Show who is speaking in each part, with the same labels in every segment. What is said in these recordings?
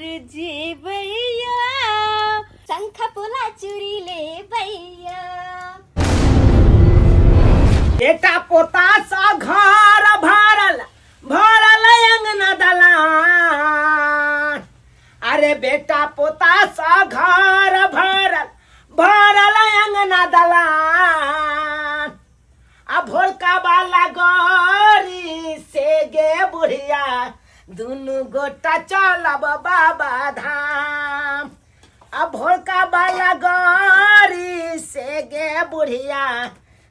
Speaker 1: जे भैया शंख पोला चूड़ी ले भैया।
Speaker 2: बेटा पोता सा घर भरल भरल अंगना दलान। अरे बेटा पोता सा घर भरल भरल अंगना दलान। अब भोरका बाला गौरी से गे बुढ़िया दुनु गोटा चलब बाबा धाम। अब भोरका बाला गौरी से गे बुढ़िया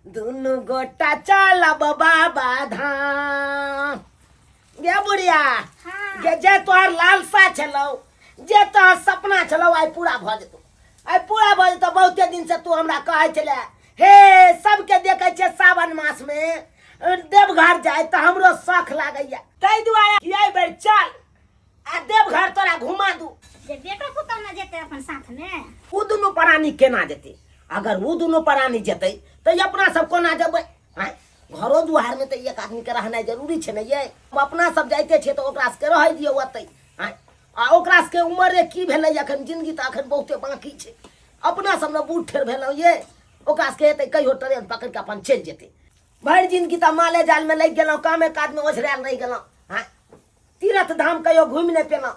Speaker 2: दुनु गोटा चलब बाबा धाम। गे बुढ़िया गे जे तोहर लालसा छलौ जे तोहर सपना छलौ आइ पूरा भ जेतौ। आइ पूरा भ जेतौ। बहुते दिन से तू हमरा कहै छले हे सबके देखे छे सावन मास में देवघर जाए तो हमरो शौक लागैया। तै दुआरे कि आइ बेर चल आ देवघर तोरा घुमा दू।
Speaker 1: जे बेटो पुतौ न जेते अपन साथ में
Speaker 2: उ दुनु प्राणी केना जेते? अगर उ दुनु प्राणी जेते तो अपना सब कोना जेबै? घरो दुआर में तो एक आदमी के रहनाइ जरूरी छै ने ये। अपना सब जाइते छे तो ओकरा से रह दियौ ओतै। आ ओकरा से उम्र रे की भेलै? अखन जिंदगी त अखन बहुते बाकी छै। अपना सब न बूढ़ ठेर भेलौ ये। ओकरा से हेतै कहियो ट्रेन पकड़ के अपन चल जेते। भरि जिंदगी त माले जाल में लग गेलौ, कामे काज में ओझरायल रह गेलौ। तीर्थ धाम कहियो घूमि नहीं पेलौ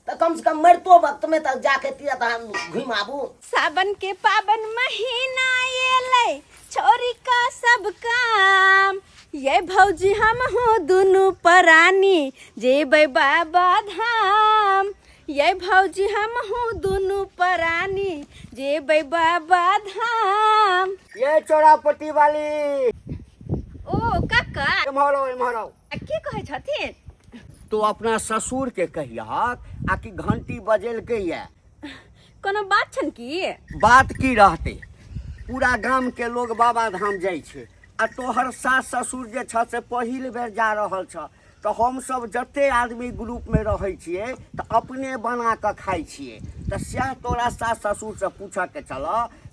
Speaker 2: तो कम से कम मरतो वक्त में तक जाके तीर्थ धाम घूम आबू।
Speaker 1: सावन के पावन महीना ये ले छोरी का सब काम। ये भौजी हम हो दुनु परानी जेबै बाबा धाम। ये भौजी हम हो दुनु परानी जेबै बाबा धाम।
Speaker 3: ये चौरापट्टी वाली
Speaker 1: ओ काका
Speaker 3: इम्हरो
Speaker 1: की कहै छथिन?
Speaker 3: तो अपना ससुर के कहियक आ कि घंटी बजेलकै ये।
Speaker 1: कोनो बात छन की?
Speaker 3: बात की रहते? पूरा गाम के लोग बाबा धाम जाय छे आ तोहर सास ससुर जे छ से पहिल बेर जा रहल छ। तो हम सब जते आदमी ग्रुप में रहे छिए तो अपने बना के खाई छिए। तो सह तोरा सास ससुर से पूछे के चल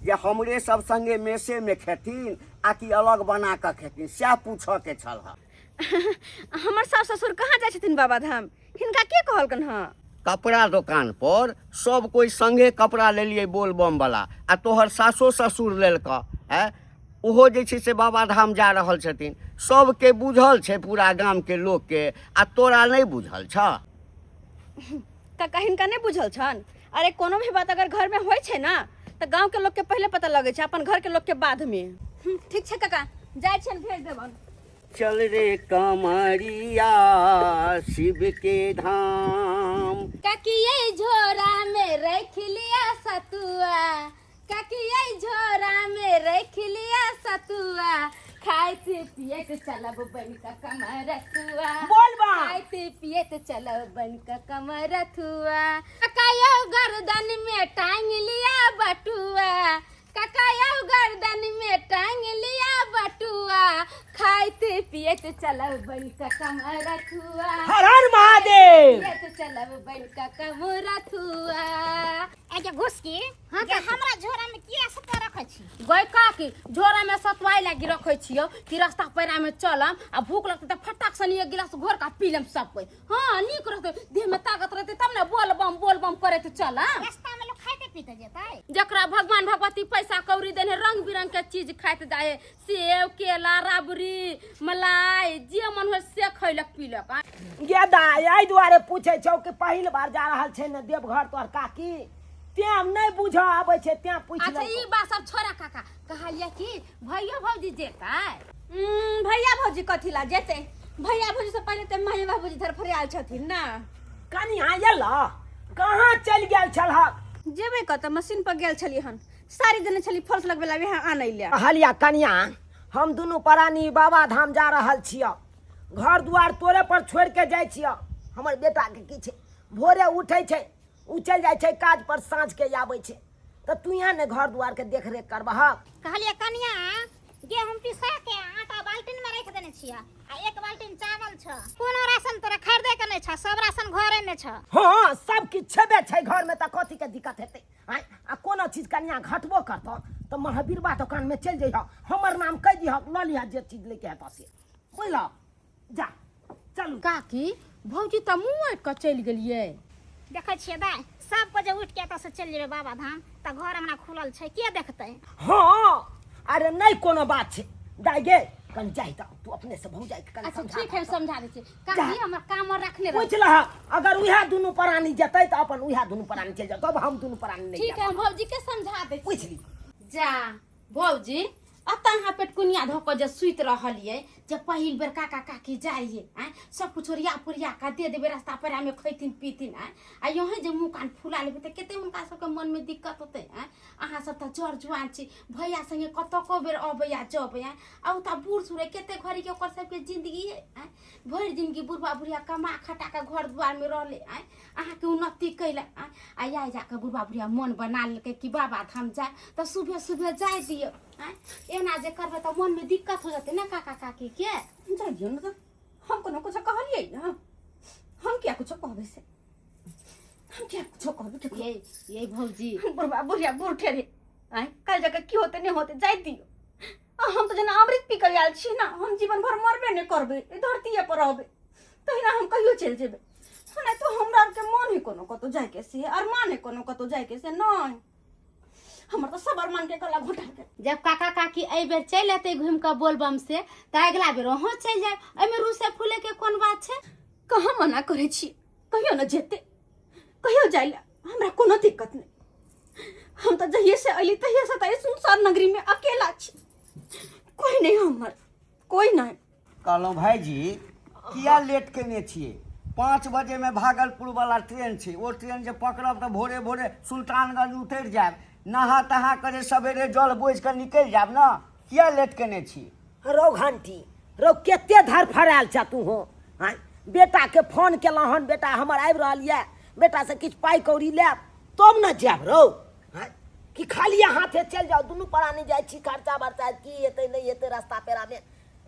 Speaker 3: जे हमरे सब संगे मेसे में खेथिन आ कि अलग बना के खेथिन, सह पूछे के छल।
Speaker 1: हमर सास ससुर कहाँ जाय छथिन बाबा धाम? हिनका के कहलकन हां?
Speaker 3: कपड़ा दुकान पर सब कोई संगे कपड़ा ले लिए बोलबम वाला आ तोहर सासो ससुर लेलक है। ओहो जे छै से बाबा धाम जा रहल छथिन। सबके बुझल छै पूरा गाम के लोग के आ तोरा नहीं बुझल छ?
Speaker 1: काका हिनका नहीं बुझल छन? अरे कोनो भी बात अगर घर में होय छै ना तो गांव के लोग के पहले पता लगे छै, अपन घर के लोग के बाद में। ठीक छै काका, जाय छन भेज देबन।
Speaker 3: चल रे कमरिया शिव के धाम।
Speaker 1: काकिये झोरा में रख लिया सतुआ, काकिये झोरा में रख लिया सतुआ। खाइते पियते चलब बन का कमरथुआ।
Speaker 2: बोल बा।
Speaker 1: खाइते पियते चलब बन का कमरथुआ। काकायो गर्दन में टांग लिया बटुआ, काकायो गर्दन में टांग लिया बटुआ। खाइते पियते चलब बन का कमरथुआ।
Speaker 2: हर हर महादेव।
Speaker 1: पियते चलब बन का कमरथुआ।
Speaker 4: एजे घुस की हां के हमरा झोरा में किया सता रखै छी?
Speaker 1: गय काकी झोरा में सतवाई लागी रखै छियो कि रास्ता पैरा में चलम आ भूख लगते त फटाक सन एक गिलास घोर का पी लेम सब कोई। हां नीक रहते, देह में ताकत रहते तब ने बोल बम करे त चलम।
Speaker 4: रास्ता में लोग खाते पीते जेतै।
Speaker 1: जकरा भगवान भगवती पैसा कौड़ी देने रंग बिरंग के चीज खाइत जाए, सेब केला राबड़ी मलाई जे मन हो से खैलक पीलक।
Speaker 2: गे दाई एहि दुआरे पूछे छौ कि पहिल बार जा रहल छै ने देवघर तोहर काकी, तें नहीं बुझ आबै छै तें पूछ ले।
Speaker 1: अच्छा ई बात सब छोड़ा काका, कहलिया कि भैया भौजी जेतै? भैया भौजी कथी ला जेतै? भैया भौजी से पहले त माई बाबूजी धर फरियाल छथिन ना।
Speaker 2: कनी हां एला कहाँ चल गेल छलहक?
Speaker 1: जेबे कत मशीन पर गेल छली हन, सारी देने छली फॉल्स लगबेला यहाँ आनै ले।
Speaker 2: हलिया कनिया हम दुनू प्राणी बाबा धाम जा रहल छिय। घर दुआर तोरे पर छोड़ के जाय छिय। हमर बेटा के की छै भोरे उठै छै उ चल जाय छै काज पर, साँझ के आबै छै त तू यहाँ ने घर दुआर के देख रेख करबहक।
Speaker 4: कहलिए कनिया गेहूं पिसा के आटा बाल्टीन में रख देने छिया आ एक बाल्टीन चावल छ। कोनो राशन तोरा खरीदे के नै छ, सब राशन घरे में छ।
Speaker 2: हाँ सब किछ छेबे छै घर में त कथी के दिक्कत हेतै? आ कोनो चीज कनिया घटबो करतो तो महावीरबा दुकान में चल जइह, हमर नाम कह दिह, ल लिह जे चीज लेके आता से। बुझल? जा चलू।
Speaker 1: काकी भौजी त मुँह अटक चल गेलिए।
Speaker 4: देखै छियै दाय सबको जे उठ के एतऽ से चलि जेबै बाबा धाम तऽ घर हमरा खुलल छै के देखतै।
Speaker 2: हाँ अरे नहीं कोनो बात छै दाय गे कन जाई त तू अपने से भौ जाई कन
Speaker 1: अच्छा ठीक है समझा दै छी काकी हमर काम और रखने रह
Speaker 2: पूछ लहा अगर उहा दुनु प्राणी जतै त अपन उहा दुनु प्राणी चल जाओ तब हम दुनु प्राणी नहीं
Speaker 1: ठीक है हम भौजी के समझा दै छी।
Speaker 2: पूछ ली
Speaker 1: जा भौजी अतः पेटकुनिया धोकर जे सुत रहलिए जे पहिल बेर काका काकी जाइए आ सब कुछ ओरिया पुरिया का दे देबे रास्ता पर में खैतिन पीतिन आ यही जे मुंह कान फुला लेबे त केते उनका सबके मन में दिक्कत होते आ अहाँ सब त जर जुआन छी भैया संगे कतको बेर अबैया जबैया आ त बूढ़ सुरे केते घड़ी के ओकर सबके जिंदगी है आ भर जिंदगी बुढ़वा बुढ़िया कमा खटा के घर द्वार में रहले आ अहाँ के उन्नति कैला आ या जाके बुढ़वा बुढ़िया मन बना लेके कि बाबा धाम जाए त सुबह सुबह जाए दियो एना जे करबे त मन में दिक्कत हो जाते ना काका काकी के जाइयो न त हम कोनो कुछ कहलिए ना हम क्या कुछ कहबे से हम क्या कुछ कहबे के ये भौजी बुढ़वा बुढ़िया बूढ़ ठेरे आय कल जगह की होते नहीं होते जाय दियो हम तो जना अमृत पी कर आयल छी ना हम जीवन भर मरबे नहीं करबे ई धरती पर रहबे तहिना हम कहियो चल जेबे ना तो हमरा के मन ही कोनो कतो जाय के से अरमान है कोनो कतो जाय के से नहीं हमर तो सबर मन के गला घोटा के जब काका काकी ए बेर चल आते घूम के बोलबम से त अगला बेर हो चल जाए एमे रूसे फूले के कोन बात छै कहां मना करे छी कहियो न जेते कहियो जाइला हमरा कोनो दिक्कत नहीं हम तो जहिए से अली तहिए से तई सुनसान नगरी में अकेला छी कोई नहीं हमर कोई नहीं
Speaker 3: कहलौं भाईजी किया लेट केने छिए 5 बजे में भागलपुर वाला ट्रेन छै ओ ट्रेन जे पकड़ब त भोरे भोरे सुल्तानगंज उतर जाब नहा तहा करे सवेरे जल बोझ के निकल जाब ना किया लेट केने छी
Speaker 2: रौ घंटी रौ केते धर फराल छ तू हो हां बेटा के फोन केला हन बेटा हमर आबि रहल ये बेटा से किछ पाई कौड़ी ले तब न जाब रौ हां कि खाली हाथे चल जाओ दुनु प्राणी जाय छी खर्चा बर्चा की हेतै नहीं हेतै रास्ता पेरा में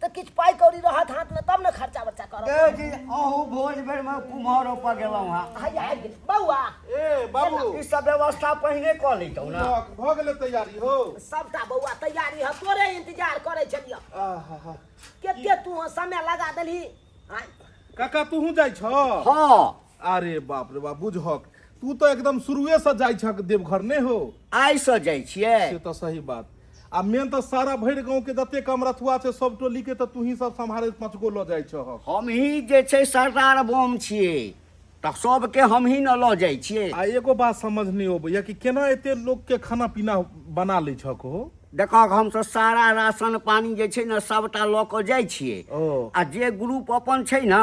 Speaker 2: त किछ पाई कौड़ी रहत हाथ में तब न खर्चा बर्चा करब
Speaker 3: ए जी अहू भोज बेर में कुम्हारो पर गेलौं हां
Speaker 2: हाय बौआ
Speaker 5: ए बाबू
Speaker 3: ई सब व्यवस्था पहिने क लैतौ ना
Speaker 5: भ गेलै तैयारी हो
Speaker 2: सबटा बौआ तैयारी ह तोरे इंतजार करे छलियो
Speaker 5: आहा
Speaker 2: केते तू समय लगा देलही हां
Speaker 5: काका तू जाय छ
Speaker 3: हां
Speaker 5: अरे बाप रे बाप बुझहक तू तो एकदम शुरुए से जाय छक देवघर ने हो
Speaker 3: आइ से जाइ छिए
Speaker 5: से तो सही बात आ मेन तो सारा भैर गांव के जते कमरथुआ छै सब टोली के तो तू ही सब संभारे 5 गो ल जाय छ
Speaker 3: हम ही जे छै सरदार बम छिए त सब के हम ही न ल जाइ छिए
Speaker 5: आ एगो बात समझ नहीं होबैया कि केना एते लोग के खाना पीना बना लै छक हो
Speaker 3: देखक हम सब सारा राशन पानी जे छै न सबटा ल के जाइ छिए
Speaker 5: ओ
Speaker 3: आ जे ग्रुप अपन छै न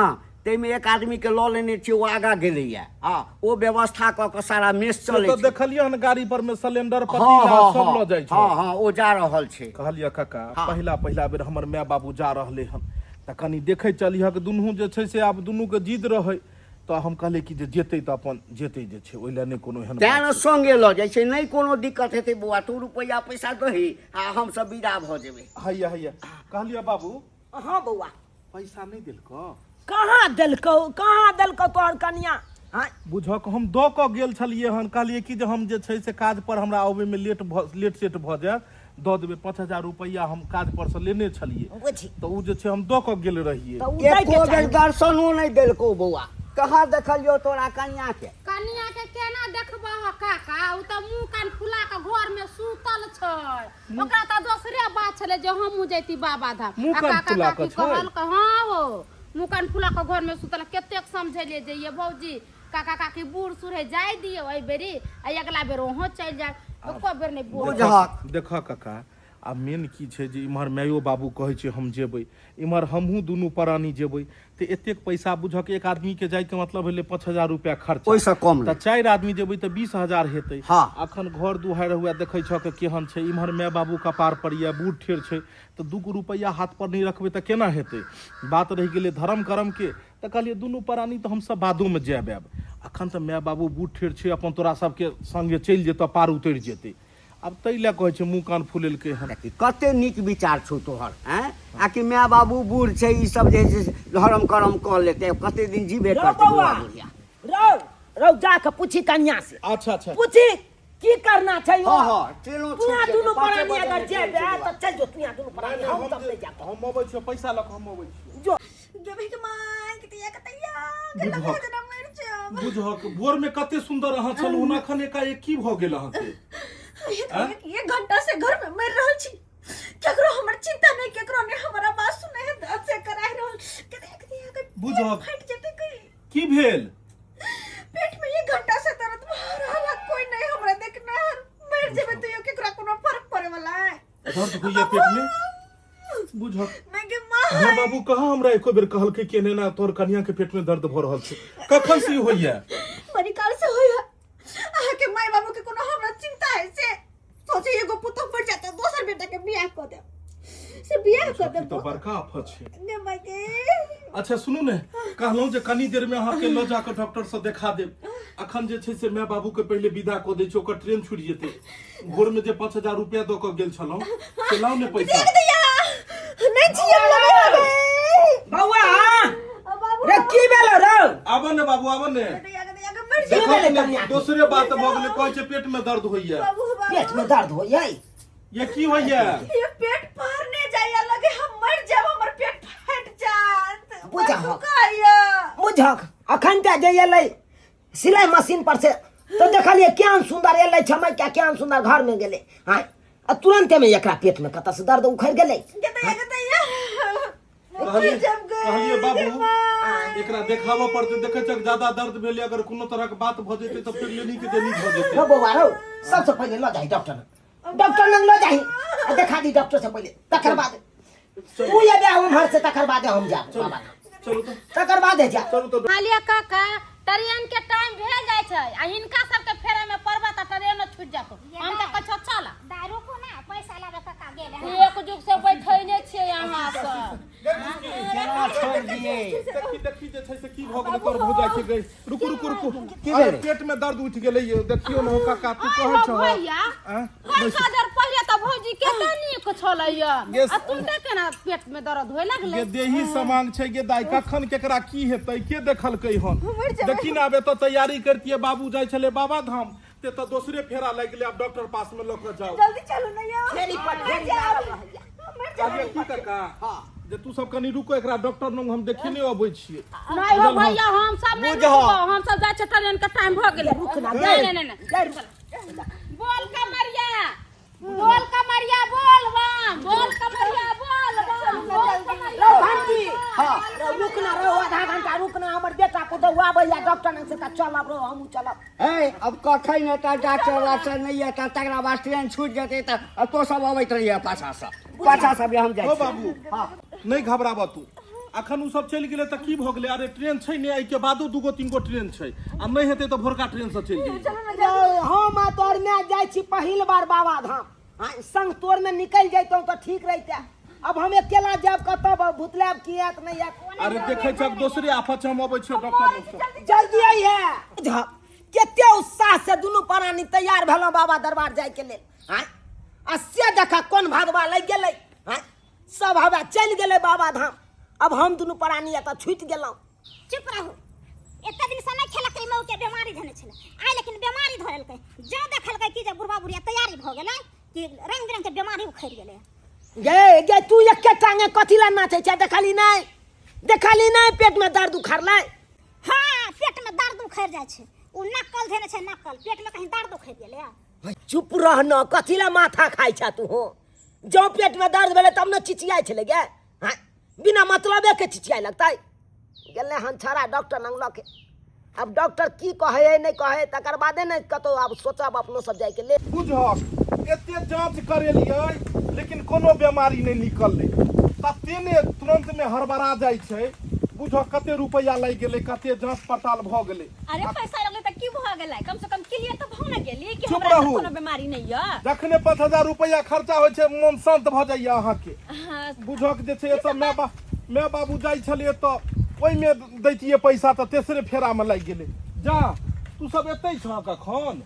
Speaker 3: तेमे एक आदमी के ल लेने छिए वो आगा गेलैया हां ओ व्यवस्था क के सारा मेस चलै
Speaker 5: तो
Speaker 3: छै
Speaker 5: देखलिए हन गाड़ी पर में सिलेंडर पतीला सब ल जाय छ
Speaker 3: हां हां ओ जा रहल छै
Speaker 5: कहलिए काका
Speaker 3: हाँ।
Speaker 5: पहिला बेर हमर माय बाबू जा रहले हन त कनी देखे चलिए कि दुनू जे छै से आब दुनू के जिद रहे तो हम कहले कि जे जेतै त अपन जेतै जे छै ओइला नै कोनो एहन
Speaker 3: तें न संगे ल जाइ छै नै कोनो दिक्कत हेतै बौआ तू रुपैया पैसा दही आ हम सब विदा भ जेबै
Speaker 5: हैया कहलिए बाबू
Speaker 2: हां बौआ
Speaker 5: पैसा नहीं दिलको
Speaker 2: कहाँ देलकौ तोहर कनिया हां
Speaker 5: बुझक हम द क गेल छलिए हन कहलिए कि जे हम जे छै से काज पर हमरा आवे में लेट सेट भ जाय द देबे 5000 रुपैया हम काज पर से लेने छलिए
Speaker 2: बुझी
Speaker 5: तो उ जे छै हम द क गेल रहिए
Speaker 2: तो उ दै के
Speaker 3: एको बेर
Speaker 2: चाही
Speaker 3: दर्शनो नहीं देलको बौआ कहाँ देखलियो तोरा कनिया के
Speaker 1: कनिया के केना देखबा ह काका उ त मुंह कान फुला के घर में सुतल छै ओकरा त दोसरे बात छले जे हम जैती बाबा धाम
Speaker 5: मुंह कान
Speaker 1: काका
Speaker 5: फुला के
Speaker 1: काकी कहल क हां हो मुंह कान फुला के घर में सुतल केतेक समझलिए जे ये भौजी काका काकी बूढ़ सुरे जाय दियो ए बेरी आ अगला बेर ओहो चल जाय एको बेर नहीं बोल
Speaker 3: बुझहक
Speaker 5: देख काका आ मेन की छै जे इम्हर मायो बाबू कहै छै हम जेबै इम्हर हमहूँ दुनू प्राणी जेबै तऽ एतेक पैसा बुझक एक आदमी के जाय के मतलब भेलै 5000 रुपया खर्चा
Speaker 3: ओइसँ कम
Speaker 5: तऽ 4 आदमी जेबै तऽ 20000 हेतै
Speaker 3: हाँ।
Speaker 5: अखन घर दुहार हुआ देखै छ के केहन छै इम्हर माय बाबू कपार पर या बूढ़ ठेर छै तऽ 2 रुपैया हाथ पर नहीं रखबै तऽ केना हेतै बात रहि गेलै धर्म करम के तऽ कहलिए दुनू प्राणी तऽ हमसब बादो में जायब अखन तऽ माय बाबू बूढ़ ठेर छै अपन तोरा सबके संगे चलि जेतौ पार उतरि जेतै अब तै लए कहै छै मुंह कान फुलेलकै हन
Speaker 3: कते नीक विचार छौ तोहर हैं आकि माय बाबू बूढ़ छै ई सब जे धर्म करम क लेते कते दिन जीबे
Speaker 2: रौ
Speaker 3: करते
Speaker 2: बौआ
Speaker 3: बुढ़िया
Speaker 2: रौ जाके पूछी कन्या से
Speaker 5: अच्छा
Speaker 2: पूछी की करना छै
Speaker 3: हां हां चलो
Speaker 2: तू दुनू प्राणी अगर जेबे त चल जो तू दुनू प्राणी हम सब ले जाब
Speaker 5: हम अबै छियै पैसा लऽ कऽ हम अबै छियै
Speaker 2: जो
Speaker 1: गेबै के माय कतिया कतिया गला जना मर छै
Speaker 5: बुझक भोर में कते सुंदर अहाँ छलू ना, अखन एकाएक की भ गेल अहाँ के?
Speaker 1: एक घंटा से घर में मर रहल छी, केकरो हमर चिंता नहीं, केकरो ने हमरा बात सुने है, दर्द से कराय रहल कदे
Speaker 5: बुझक
Speaker 1: फट जेते
Speaker 5: की भेल?
Speaker 1: पेट में एक घंटा से दर्द भ रहल है, कोई नहीं हमरा देखना, मर जेबे तो यो केकरा कोनो फर्क पड़े वाला है।
Speaker 5: दर्द होइया पेट में? बुझक
Speaker 1: मैं के मां
Speaker 5: हाँ बाबू कहाँ हमरा एको बेर कहल के केने ना तोर कन्या के पेट में दर्द भ रहल छै, कखन से होइया?
Speaker 1: बड़ी काल से होइया, आहा के माय बाबू के कोनो हमरा चिंता है से सोचे एगो पुतौ पड़ जाता, दोसर बेटा के बियाह क दे, से बियाह क दे
Speaker 5: तो बड़का आफत छै।
Speaker 1: ने माय के।
Speaker 5: अच्छा सुनू ने, कहलहुँ जे कनी देर में अहाँ के ल जाकर डॉक्टर से देखा देब। अखन जे छै से माय बाबू के पहले विदा क दै छै, ओकर ट्रेन छूट जेतै। भोर में जे 5000 रुपया दऽ क गेल छलहुँ से लाउ ने पैसा।
Speaker 1: देख दिया नहीं जिया लगे
Speaker 2: बौआ
Speaker 1: बाबू
Speaker 2: रे की भेलो रे?
Speaker 5: आबन ने बाबू आबन ने,
Speaker 1: दिया मर
Speaker 2: की भेलै
Speaker 5: देखो
Speaker 2: कन्या?
Speaker 5: दूसरे बात भ गेलै, कहै छै पेट में दर्द होइया।
Speaker 1: बाबू
Speaker 2: पेट में दर्द हो जाए?
Speaker 5: ये की होइया?
Speaker 1: ये पेट फाड़ने जाया लगे, हम मर जाब, हमर पेट फट जात।
Speaker 2: बुझा
Speaker 1: बाबू
Speaker 2: हो।
Speaker 1: काया
Speaker 2: बुझक अखन ते जे एलै सिलाई मशीन पर से तो देखलिए केहन सुंदर एलै, छमै केहन सुंदर घर में गेलै। हां आ तुरंते में एकरा पेट में कत से दर्द उखड़ गेलै।
Speaker 5: कहलिए बाबू एकरा देखाबऽ पड़तै, देखै छक ज्यादा दर्द भेलै, अगर कोनो तरह के बात भ जेतै त फिर लेनी के देनी भ जेतै।
Speaker 2: रो बौआ रो, सबसे पहले ल जाई डॉक्टर लग ल जाई, देखा दी डॉक्टर से पहले, तकर बाद तू ये बे हम घर से, तकर बाद हम जा बाबा,
Speaker 5: चलू तो
Speaker 2: तकर बाद जा।
Speaker 5: चलू तो
Speaker 4: हालिया काका ट्रेन के टाइम भेल जाय छै, आ हिनका सब के फेरे में पड़बा त ट्रेन छूट जातो। हम त कछो चल दारू को ना पैसा लागे काका गेले, एक जुग से बैठैने छियै यहां सब।
Speaker 3: केना छोड़ दिए?
Speaker 5: देखी जे छै से की भ गेलै तोर भुजा के गई। रुकू रुकू रुकू,
Speaker 3: की
Speaker 5: अरे
Speaker 3: भेलै?
Speaker 5: पेट में दर्द उठ गेलै ये, देखियो न काका तू कहै छ
Speaker 4: भैया पैसा दर पहिले त भौजी केतना नीक छलैया,
Speaker 5: Yes.
Speaker 4: आ तुमके केना पेट में दर्द होय लागलै?
Speaker 5: ये देही समांग छै गे दाई, कखन केकरा की हेतै के देखलकै हन? देखी ना, अब त तैयारी करतिए, बाबू जाय छले बाबा धाम, ते त दोसरे फेरा लाग गेलै, अब डॉक्टर पास में ल के जाओ।
Speaker 1: जल्दी चलो ना यार,
Speaker 2: फेरी पर फेरी लागल रहैया।
Speaker 5: कहलिए की काका जे तू सब कनी रुको, एकरा डॉक्टर लग हम देखेने अबै छियै।
Speaker 4: नहीं हो भैया, हम सब नहीं
Speaker 3: बुझ।
Speaker 4: रुकबो, हम सब जाय छै ट्रेन के टाइम भ गेलै। नहीं नहीं नहीं बोल कमरिया, बोल कमरिया, बोल बम, बोल कमरिया, बोल बम, बोल कमरिया।
Speaker 2: भांजी हां रुकना रो, आधा घंटा रुकना, हमर बेटा को दवा भैया डॉक्टर ने से का चलब रो, हमहू चलब।
Speaker 3: ए अब कखन एता डॉक्टर नहीं एता, तकरा बाद ट्रेन छूट जेतै त तो सब अबैत रहिए पाछा से हम जाइ
Speaker 5: ओ
Speaker 3: छी।
Speaker 5: बाबू नहीं घबराबा तू, अखन उ सब चलि गेलै त की भ गेलै? अरे ट्रेन छै ने, एहि के बादो दूगो तीन गो ट्रेन छै, आ नहीं हेतै त भोरका ट्रेन से चलि जेबै।
Speaker 2: हम आ तोर में जाइ छी पहिल बार बाबा धाम, हां संग तोर में निकल जैतौ त ठीक रहिते। अब हम अकेला जाब कतब भूतलेब कियात नहीं है।
Speaker 5: अरे देखै छक दोसरे आफत हम अबै छियै डॉक्टर लग से।
Speaker 2: जल्दी आइए। केते उत्साह से दुनू प्राणी तैयार भेलौ बाबा दरबार जाय के लेल। हां आ से देखा कोन भागवा लग गेलै, हां सब हवा चल गेलै बाबा धाम। अब हम दुनू प्राणी एत छूट गेलौ।
Speaker 4: चुप रहू, एते दिन से नहीं खेलकै, मौ के बीमारी धने छले, आइ लेकिन बीमारी धरलकै। जो देखलकै कि जे बुढ़बा बुढ़िया तैयारी भ गेलै, कि रंग बिरंग के बीमारी उखड़ गेलै।
Speaker 2: गे गे तू एके टांगे कथि ला नाचै छै? देखली नहीं पेट में दर्द उखड़लै।
Speaker 4: हाँ पेट में दर्द उखड़ जाय छै, उ नक्कल धने छै, नक्कल पेट में कहीं दर्द उखड़ गेलै।
Speaker 2: चुप रह न, कथि ला माथा खाइ छ तू? हो जो पेट में दर्द भेलै तब न चिचियाइ छलै गे, हां बिना मतलबे के चिचियाइ लगतै। गेलै हन छड़ा डॉक्टर लग लके, अब डॉक्टर की कहे नहीं कहे तकर बादे नहीं कतो, अब सोचब अपनो सब जाय के ले।
Speaker 5: बुझक एते जांच करेलियै लेकिन कोनो बीमारी नहीं निकललै, तते ने तुरंत में हड़बड़ा जाय छै। बुझक कते रुपया लागि गेलै, कते जांच पड़ताल भ गेलै।
Speaker 1: अरे पैसा लगले त की भ गेलै, कम से कम क्लियर त भ न गेली कि
Speaker 5: चुप
Speaker 1: हमरा
Speaker 5: रहू।
Speaker 1: कोनो बीमारी नहीं य।
Speaker 5: जखने 5000 रुपया खर्चा होइ छै, मन शांत भ जाइए अहाँ के।
Speaker 1: हाँ,
Speaker 5: बुझक जे छै एतऽ माय बाबू जाइ छलियै तऽ ओहि में दैतियै पैसा, तऽ तेसरे फेरा में लागि गेलै। जा तू सब एतै छ कखन?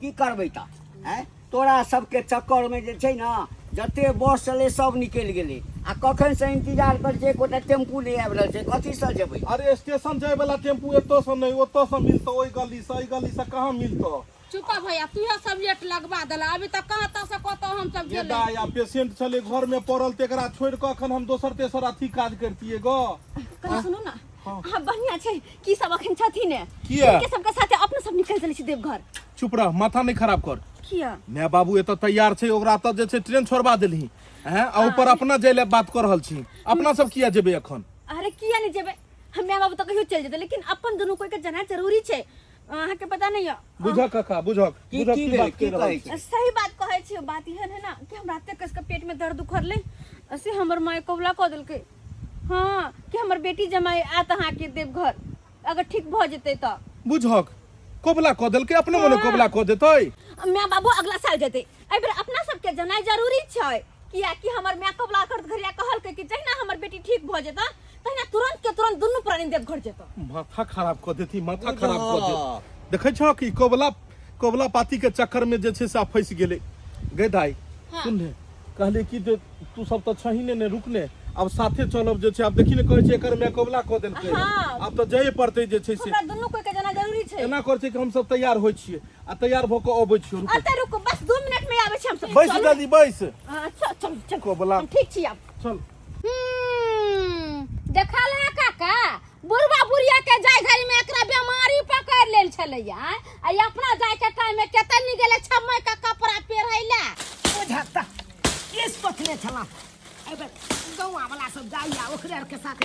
Speaker 3: की करबै त? हैं तोरा सबके चक्कर में जे छै ना, जते बस चले सब निकल गेलै, आ कखन से इंतजार कर छै, कोटा टेम्पू ले आबि रहल छै, कथी से जेबै?
Speaker 5: अरे स्टेशन जाय वाला टेम्पू एतऽ से नहीं, ओतऽ से मिलतौ, ओहि गली से कहाँ मिलतौ?
Speaker 4: चुप भैया, तू सब लेट लगवा देला, अभी तक कहां से कत हम सब
Speaker 5: ये
Speaker 4: गेलै।
Speaker 5: दाई आ पेशेंट छले घर में पड़ल, तेकरा छोड़ के अखन हम दोसर तेसर अथी काज करतियै ग।
Speaker 1: कनी सुनू ना, हाँ बढ़िया छै की सब अखन छथिन
Speaker 5: किया?
Speaker 1: के सबके साथे अपने सब निकल चलै छी देवघर।
Speaker 5: चुप रह, माथा नहीं खराब कर।
Speaker 1: किया?
Speaker 5: माय बाबू एत तैयार छै, ओकरा त जे छै ट्रेन छोड़बा देलही हैं, आ ऊपर अपना जाय बात कर रहल छी। अपना सब किया जेबे अखन?
Speaker 1: अरे किया नहीं जेबे, हम माय बाबू तो कहियो चल जेते, लेकिन अपन दोनों कोई के जाना जरूरी छै। अहाँ के पता नहीं है?
Speaker 5: बुझक काका, बुझक
Speaker 3: की
Speaker 5: बुझक
Speaker 3: की
Speaker 5: की बात
Speaker 3: की
Speaker 5: कह रहल
Speaker 3: कहै
Speaker 5: छी।
Speaker 3: छी?
Speaker 1: सही बात कहै छी। बात यह है ना कि हमरा तक के पेट में दर्द उखड़ले, ऐसे हमर माय कबला क देलकै। हाँ कि हमर बेटी जमाई आत अहाँ के देवघर, अगर ठीक भ जेतै त।
Speaker 5: बुझक कोबला क देलकै, अपने मने कोबला क देतै।
Speaker 1: माय बाबू अगला साल जेतै, एहि बेर अपना सबके जनाई जरूरी छै। किया कि हमर माय कबला करत घरिया कहलकै कि जहिना हमर बेटी ठीक भ जेता तहिना तुरंत के तुरंत दुनू प्राणी देवघर जेता।
Speaker 5: माथा खराब क देती, माथा खराब क दे। देखै छ कि कोबला पाती के चक्कर में जे छै से फंस गेलै। गे दाई सुन ले, कहले कि जे तू सब त छही ने रुकने, अब साथे चलब जे छै। अब देखी ने कहै छै एकर में कोबला क देलकै, अब त जाए पड़तै जे छै से।
Speaker 1: हमरा दुनू कोई के जाना जरूरी छै।
Speaker 5: एना कर छै कि हम सब तैयार होय छियै आ तैयार भ क अबै छियै।
Speaker 1: अते रुको, बस 2 मिनट में आबै छी हम सब।
Speaker 5: बैस जल्दी बैस।
Speaker 1: चल चल चल
Speaker 5: कोबला
Speaker 1: हम ठीक छी अब।
Speaker 5: चल।
Speaker 4: देखल है काका, बुढ़वा बुढ़िया के जाय घरी में एकरा बीमारी पकड़ लेल छलैया। आ अपना जाय के टाइम में केतनी गेले छम्मै का कपड़ा पहिरैला।
Speaker 2: बुझता किस पथले छला एबे गौवा वाला सब जाइया ओकरे के साथ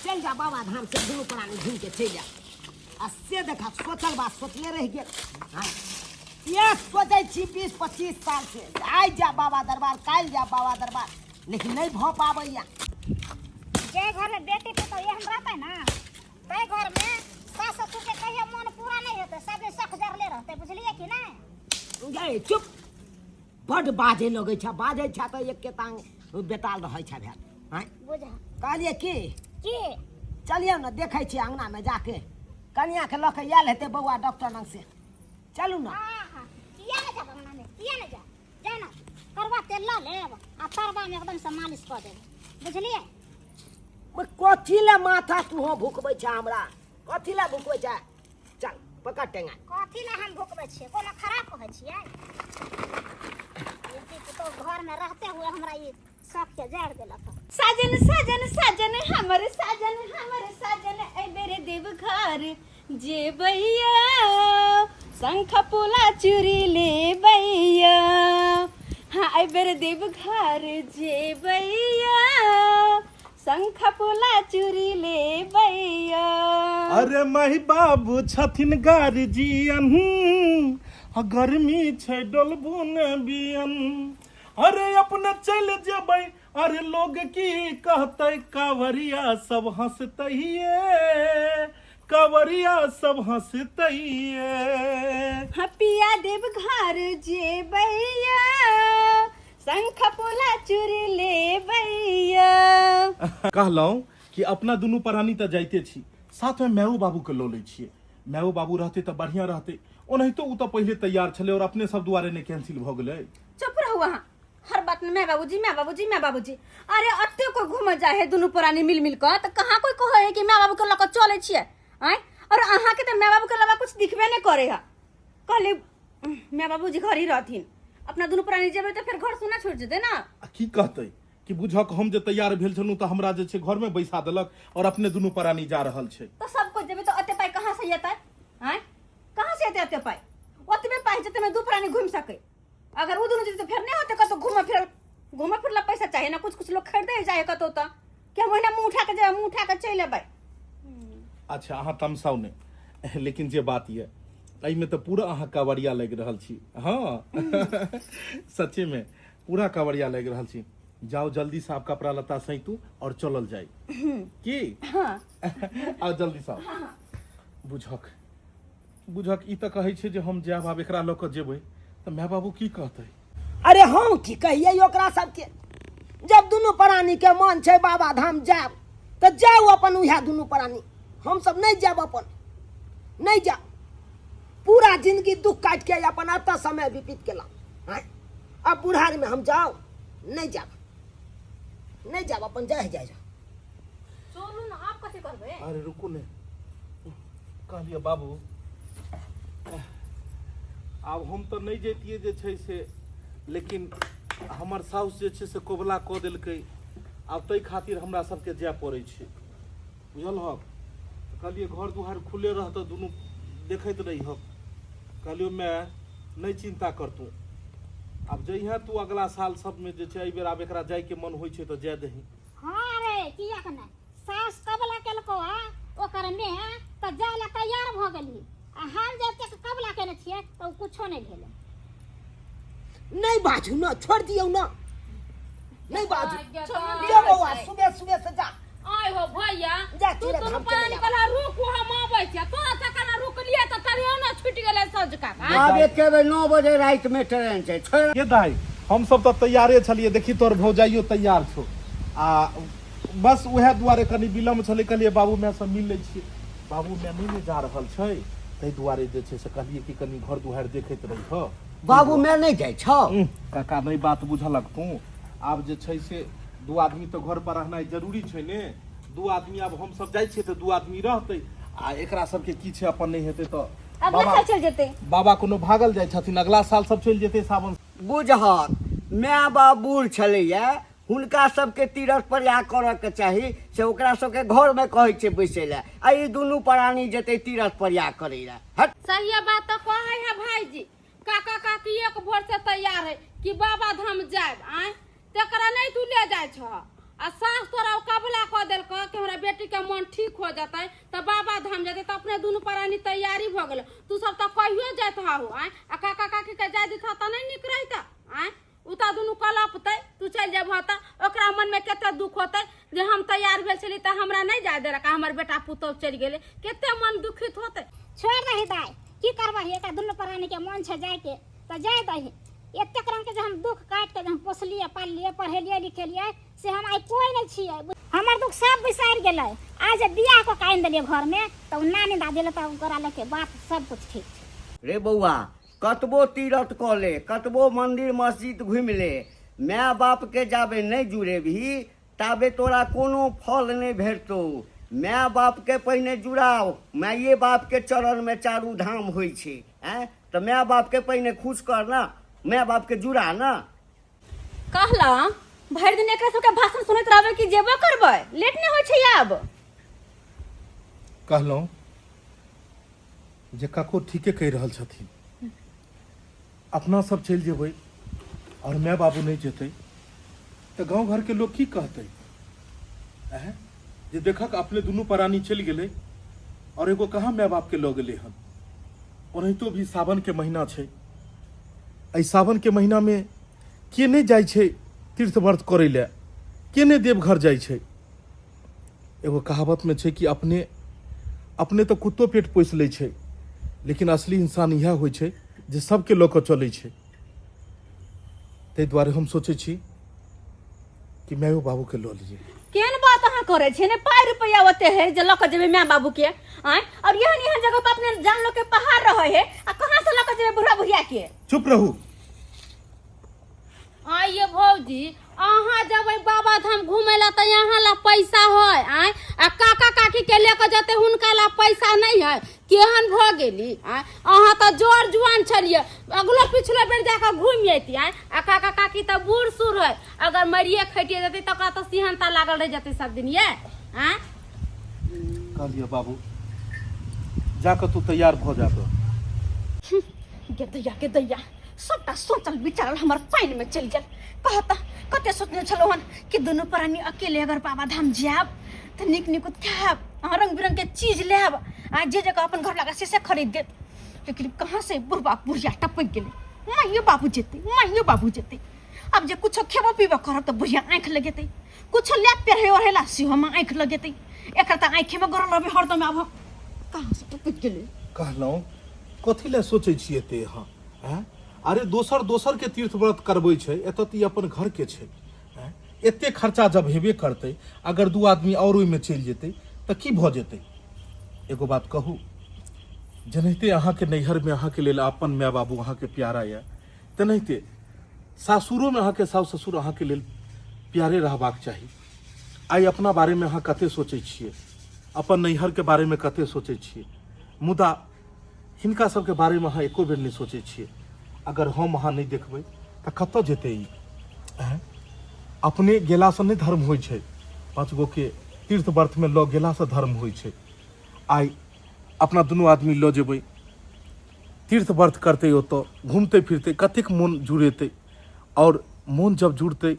Speaker 2: चल जा बाबा धाम से दुनू प्राणी घूम के चल जा। आ से देखा सोचल बात सोचले रह गेल। हां ये सोचै छी 20-25 साल से आइ जा बाबा दरबार, काल जा बाबा दरबार, लेकिन नहीं भ पाबैया।
Speaker 6: जे घर में बेटी पुतौ एहन रहतै ना, तै घर में सास ससुर के कहियो मन पूरा नहीं हेतै, सबे शक जरले रहतै, बुझलिए कि नहीं?
Speaker 2: गे चुप, बड बाजे लगै छ, बाजे छ त एक के तांग बेताल रहै छ भेल। हां
Speaker 6: बुझ
Speaker 2: कहलिए
Speaker 6: की
Speaker 2: चलिए ना, देखै छी अंगना में जाके कनिया के लऽ के आयल हेतै बौआ डॉक्टर लग से। चलू ना।
Speaker 6: हां किया नहीं जाब अंगना में, किया नहीं जा, जा ना करवा तेल ला लेब आ तरवा में एकदम से मालिश कर देब, बुझलिए?
Speaker 2: कथी ले माथा तू हो भुकबै छ हमरा, कथी ले भुकबै छ? चल पकड़ टेंगा।
Speaker 6: कथी ले हम भुकबै छियै, कोनो खराब कहै छियै? बेटी पुतौ घर में रहते हुए हमरा ये शक के जड़ देलक।
Speaker 1: साजन साजन साजन हमर साजन, हमर साजन ए बेरे देवघर जेबैया, शंख पोला चूड़ी लेबैया। हाँ ए बेरे देवघर जेबैया, शंख पोला चूड़ी लेबैया।
Speaker 5: अरे माही बाबू छथिन गार्जियन, गर्मी छै डोलबू ने बियन। अरे अपने चल जेबै, अरे लोग की कहतै, कांवरिया सब हंसतैये, कांवरिया सब हंसतैये।
Speaker 1: हपिया देवघर जेबैया, शंख पोला चूड़ी लेबैया।
Speaker 5: कहलहुँ कि अपना दुनू प्राणी तऽ जाइते छी, साथ में मायो बाबू के लऽ लै छियै। मायो बाबू रहते तऽ बढ़िया रहते, ओनाहितो उ तऽ पहिले तैयार छलै और अपने सब दुआरे ने कैंसिल भ गेलै।
Speaker 1: चुप रहू अहाँ, हर बात में मैं बाबूजी मैं बाबूजी मैं बाबूजी। अरे अत्ते को घूम जाए है दुनू प्राणी मिल मिल कर, तो कहाँ कोई कहे है कि मैं बाबू के लऽ के चले छियै? आय और अहाँ के तो मैं बाबू के अलावा कुछ दिखबे नहीं करे है। कहले मैं बाबूजी घर ही रहथिन, अपना दुनू प्राणी जेबै तो फिर घर सुना छोड़ जेतै ना।
Speaker 5: की कहतै कि बुझक हम जे तैयार भेल छलहुँ तऽ हमरा जे छै घर में बैसा देलक और अपने दुनू प्राणी जा रहल छै।
Speaker 1: तो सब कुछ जेबै तो अते पाई कहाँ से एतै? आय कहाँ से एतै अते पाई? ओतबे पाई जते में दू प्राणी घूम सके। अगर उ दुनू जेतै तो फिर नहीं होते, कतो घूम फिरला पैसा चाहिए ना, कुछ लोग खरीदे जाए कतो त कि हम ओहिना मुंह उठा के चल अबै।
Speaker 5: अच्छा अहाँ तमसाउ ने, लेकिन जे बात ये एहिमे तऽ पूरा अहाँ कांवरिया लागि रहल छी। हाँ सच्चे में पूरा कांवरिया लागि रहल छी। जाओ जल्दी से आप कपड़ा लत्ता सैतू और चलल जाई की।
Speaker 1: हाँ
Speaker 5: आओ जल्दी से। बुझक बुझक ई तऽ कहै छै जे हम जायब, आब एकरा लऽ कऽ जेबै तऽ माय बाबू की कहतै?
Speaker 2: अरे हम की कहिए ओकरा सबके, जब दुनू प्राणी के मन छै बाबा धाम जाब तो जाओ अपन उहे दुनू प्राणी, हम सब नहीं जाब, अपन नहीं जाब। पूरा जिंदगी दुख काट के अपन अत समय व्यतीत केलहुँ। अब बुढ़ारी में हम जाओ नहीं जाब, नहीं जाब, अपन जाए जाए
Speaker 1: चलू ना, आप कथी करबै?
Speaker 5: अरे रुकू ने, कहलिए बाबू आब हम तऽ नहीं जैतियै जे छै से, लेकिन हमर साउस जे छै से कोबला कऽ देलकै, आब ताहि खातिर हमरा सबके जाय पड़ै छै, बुझल हक। कहलिए घर दुआर खुले रहते दुनू देखैत रही हम। कहलियो मैं नहीं चिंता करतू। अब जइहे तू अगला साल सब में जे छै एहि बेर आब एकरा जाय के मन होइ छै तो जाय दही।
Speaker 6: हाँ रे किया के नहीं सास कबला केलको ओकर ने त जाय ला तैयार भ गेली आ हम जते कबला केने छियै तो कुछो नहीं भेलै।
Speaker 2: नहीं बाजू ना, छोड़ दियो ना, नहीं बाजू। ये बउआ सुबह सुबह से जा।
Speaker 4: आय हो भैया
Speaker 2: जा
Speaker 4: तू
Speaker 2: तेरे
Speaker 4: तो
Speaker 2: धाम
Speaker 4: पानी
Speaker 2: चले जा।
Speaker 4: कला रुक हम आबै छै तो तकना रुक लिए त तरियो ना छूट गेलै सजका
Speaker 3: आब एके बेर 9 बजे राति में ट्रेन छै। छोड़
Speaker 5: के दाई हम सब तो तैयारे छलिए। देखी तोर भौजाइयो तैयार छो आ बस उहे दुआरे कनी विलम्ब छले। कहलिए बाबू मैं सब मिल लै छी। बाबू मैं नहीं जा रहल छै तै दुआरे जे छै से कहलिए कि कनी घर दुआर देखैत रही हो।
Speaker 3: बाबू मैं नहीं जाइ छौ।
Speaker 5: काका नहीं बात बुझलक तू। आब जे छै से 2 आदमी तो घर पर रहनाइ जरूरी छै ने। 2 आदमी आब हम सब जाइ छियै तो 2 आदमी रहतै आ एकरा सबके की छै अपन नहीं हेतै तो
Speaker 1: अगला साल चल जेते।
Speaker 5: बाबा कोनो भागल जाइ छथिन अगला साल सब चलि जेतै सावन।
Speaker 3: बुझहक माय बाप बूढ़ छलैया हुनका सबके तीरथ प्रयाग करऽ के चाही से ओकरा सबके घर में कहै छै बैसै ला आ ई दुनू प्राणी जेतै तीरथ प्रयाग करै ला। हट
Speaker 4: सही बात तो कहै है भाईजी। काका काकी एक भोर से तैयार है कि बाबा धाम जाब आय तेकरा नहीं तू ले जाय छ आ सास तोरा कबला क देलक कि हमरा बेटी के मन ठीक हो जाता त बाबा धाम जेते त अपने दुनू प्राणी तैयारी भ गेल। तू सब त कहियो जात हाउ आय आ काका काकी के जाय दिथा त नहीं निक रहिता आय उता दुनू कलपतै तू चल जेबह त ओकरा मन में केते दुख होतै जे हम तैयार भेल छली त हमरा नहीं जाय देलक हमर बेटा पुतौ चल गेले केते मन दुखित होतै।
Speaker 6: छोड़ दही दाई की करबही एका दुनू प्राणी के मन छै जाय के त जाय दही। एतेक रंग के जे हम दुख काट के हम पोसलिए पाललिए पढ़ेलिए लिखेलिए से हम आई कोई नहीं छियै। हमर दुख सब बिसार गेलै। आज बियाह को काइन देलिए घर में त नानी दादी ले त ओकरा लेके बात सब कुछ ठीक छै।
Speaker 3: रे बौआ कतबो तीरथ कऽ ले कतबो मंदिर मस्जिद घुमि ले माय बाप के जाबे नहीं जुड़ेबही ताबे तोरा कोनो फल नहीं भेटतौ। माय बाप के पहिने जुड़ाओ। माये बाप के चरण में 4 धाम होइ छै तो माय बाप के पहिने खुश कर ना। माय बाप के जुड़ा ना।
Speaker 1: कहला भरि दिन एकरा सबके भाषण सुनैत रहबै कि जेबो करबै लेट नहीं होइ छै आब।
Speaker 5: कहलहुँ जे काको ठीके कहि रहल छथिन। अपना सब चलि जेबै और माय बाबू नहीं जेतै तो गांव घर के लोग की कहतै जे देखक अपने दुनू प्राणी चलि गेलै और एगो कहाँ माय बाप के लऽ गेलै हन। ओनाहितो भी सावन के महीना छै। एहि सावन के महीना में के नहीं जाइ छै तीर्थ व्रत करै लए के नहीं देवघर जाइ छै। एगो कहावत में छै कि अपने तो कुत्तो पेट पोसि लै छै लेकिन असली इंसान इएह होइ छै जे सबके लऽ कऽ चलै छै। ताहि दुआरे हम सोचै छी कि मायो बाबू के लऽ लीजिए।
Speaker 1: केन बात अहाँ करे छे ने पाई रुपया ओते है जे लक जेबे माय बाबू के आय और यहन जगह पर अपने जान लो के पहाड़ रहे है आ कहां से लक जेबे बुढ़ा बुढ़िया के।
Speaker 5: चुप रहू।
Speaker 4: आइए भौजी अहाँ जब बाबा धाम घूमे ला तो यहाँ ला पैसा है आय आ काका काकी के लेके जते हुनका ला पैसा नहीं है केहन भ गेली आय अहाँ तो जोर जुआन छलिए अगलो पिछलो बेर जाकर घूम अती आय आ काका काकी तो बूढ़ सूढ़ है अगर मरिए खटिए जते तकरा तो सिहनता लागल रह जते सब दिन ये आय।
Speaker 5: कहलिए बाबू जाकर तू तैयार भ जा।
Speaker 1: के दैया सबटा सोचल विचारल हमर पाइन में चल गेल। कहता कते सोचने छलो हन कि दोनों प्राणी अकेले अगर बाबा धाम जाब त निक निक खाब रंग बिरंग के चीज लेब आ जे जगह अपन घर लगा से खरीद देत। लेकिन कहाँ से बुढ़बा बुढ़िया टपक गेले माइयो बाबू जेते। अब जे कुछ खेबो पीबो करब त बुढ़िया आंख लगेते कुछ ले पेरे ओढ़ेला सेहो में आंख लगेते एकर त आंखे में गरल रहबे हरदम। अब कहाँ से टपक गेले।
Speaker 5: कहलहुँ कथी लए सोचै छियै ते अहाँ अरे दोसर के तीर्थ व्रत करबै छै एतऽ तऽ ई अपन घर के छै। एते खर्चा जब हेबे करतै अगर 2 आदमी और ओहिमे चलि जेतै तऽ की भऽ जेतै। एगो बात कहू जेनाहिते अहाँके नैहरमे अहाँके लेल अपन माय बाबू अहाँके प्यारा यऽ तेनाहिते सासुरोमे अहाँके साउस ससुर अहाँके लेल प्यारे रहबाक चाही। आइ अपना बारेमे अहाँ कते सोचै छियै अपन नैहरके बारेमे कते सोचै छियै मुदा हिनका सबके बारेमे अहाँ एको बेर नहि सोचै छियै। अगर हम अहाँ नहीं देखबै तऽ कतऽ जेतै ई। अपने गेलासँ नहीं धर्म होइ छै 5 गो के तीर्थ व्रतमे लऽ गेलासँ धर्म होइ छै। आइ अपना दुनू आदमी लऽ जेबै तीर्थ व्रत करतै, ओतऽ घूमते फिरते कतेक मोन जुड़ेतै, और मोन जब जुड़तै,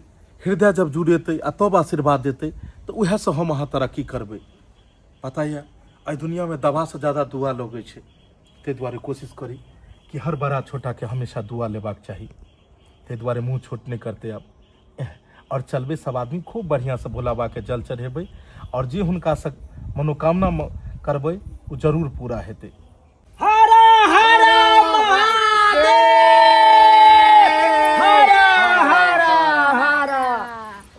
Speaker 5: हृदय जब जुड़ेतै आ तब आशीर्वाद देतै तऽ उएहसँ हम अहाँ तरक्की करबै। पता यऽ एहि दुनियामे दवासँ ज़्यादा दुआ लगै छै, ताहि दुआरे कोशिश करी कि हर बड़ा छोटाके हमेशा दुआ लेबाक चाही। ताहि दुआरे मुँह छोट नहीं करते अब, और चलबै सब आदमी खूब बढ़िआँसँ भोला बाबाके जल चढ़ेबै, और जे हुनकासँ मनोकामना करबै ओ जरूर पूरा हेतै।
Speaker 2: हर हर महादेव, हर हर हर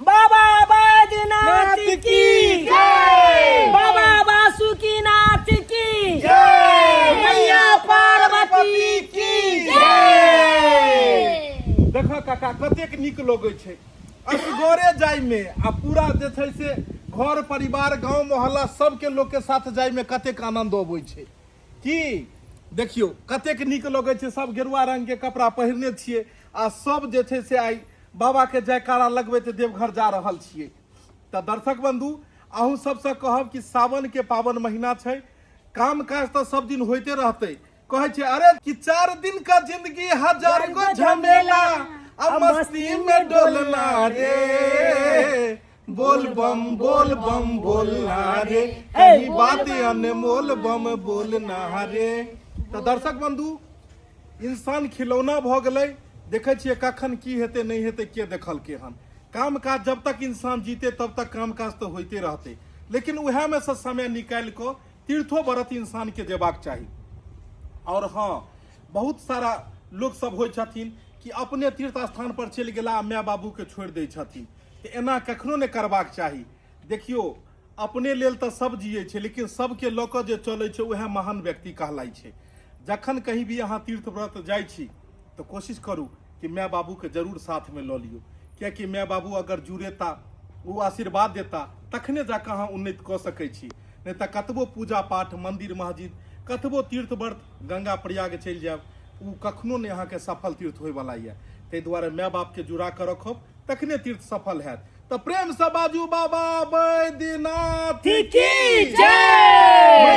Speaker 2: बाबा बैद्यनाथ की जय, बाबा वासुकीनाथ की जय, मैया पार्वती की जय।
Speaker 5: देखो काका कतेक नीक लगै छै असगरे जाय में, आ पूरा जे छै से घर परिवार गांव मोहल्ला सबके लोग के साथ जाय में कतेक आनंद अबै छै की। देखियो कतेक नीक लगै छै, सब गेरुआ रंग के कपड़ा पहिरने छियै आ सब जे छै से आइ बाबा के जयकारा लगबैत देवघर जा रहल छियै। तऽ दर्शक बंधु अहूँ सबसे कहब कि सावन के पावन महीना छै, काम काज तो सब दिन होते रहते। कहे छै अरे कि 4 दिन का जिंदगी 1000 गो झमेला, अब मस्ती में डोलना रे, बोल बम बोलना रे, कहीं बातें अनमोल बम बोलना रे। तो दर्शक बंधु इंसान खिलौना भ गेलै, देखे छियै कखन की हेतै नहीं हेतै के देखलकै हन। काम काज जब तक इंसान जीते तब तक काम काज तो होते रहते, लेकिन उहे में से समय निकाल कऽ तीर्थो व्रत इंसान के जेबाक चाही। और हाँ, बहुत सारा लोग सब होइ छथिन कि अपने तीर्थ स्थान पर चलि गेला आ माय बाबू के छोड़ि दै छथिन, तऽ एना कखनो नहि करबाक चाही। देखियो अपने लेल तऽ सब जियै छै, लेकिन सबके लऽ कऽ जे चलै छै उएह महान व्यक्ति कहलाई छै। जखन कहीं भी अहाँ तीर्थ व्रत जाइ छी तऽ कोशिश करू कि माय बाबू के जरूर साथ में लऽ लियो, कियाकि माय बाबू अगर जुड़ेता, वो आशीर्वाद देता, तखने जाकऽ अहाँ उन्नति कऽ सकै छी। नहीं तऽ कतबो पूजा पाठ मंदिर मस्जिद कतबो तीर्थ व्रत गंगा प्रयाग चलि जायब, ओ कखनो नहीं अहाँके सफल तीर्थ होय वाला ये। ताहि दुआरे माय बाप के जुड़ा कऽ रखब, तखने तीर्थ सफल हैत। तो प्रेम से बाजू बाबा बैद्यनाथ
Speaker 2: की जय।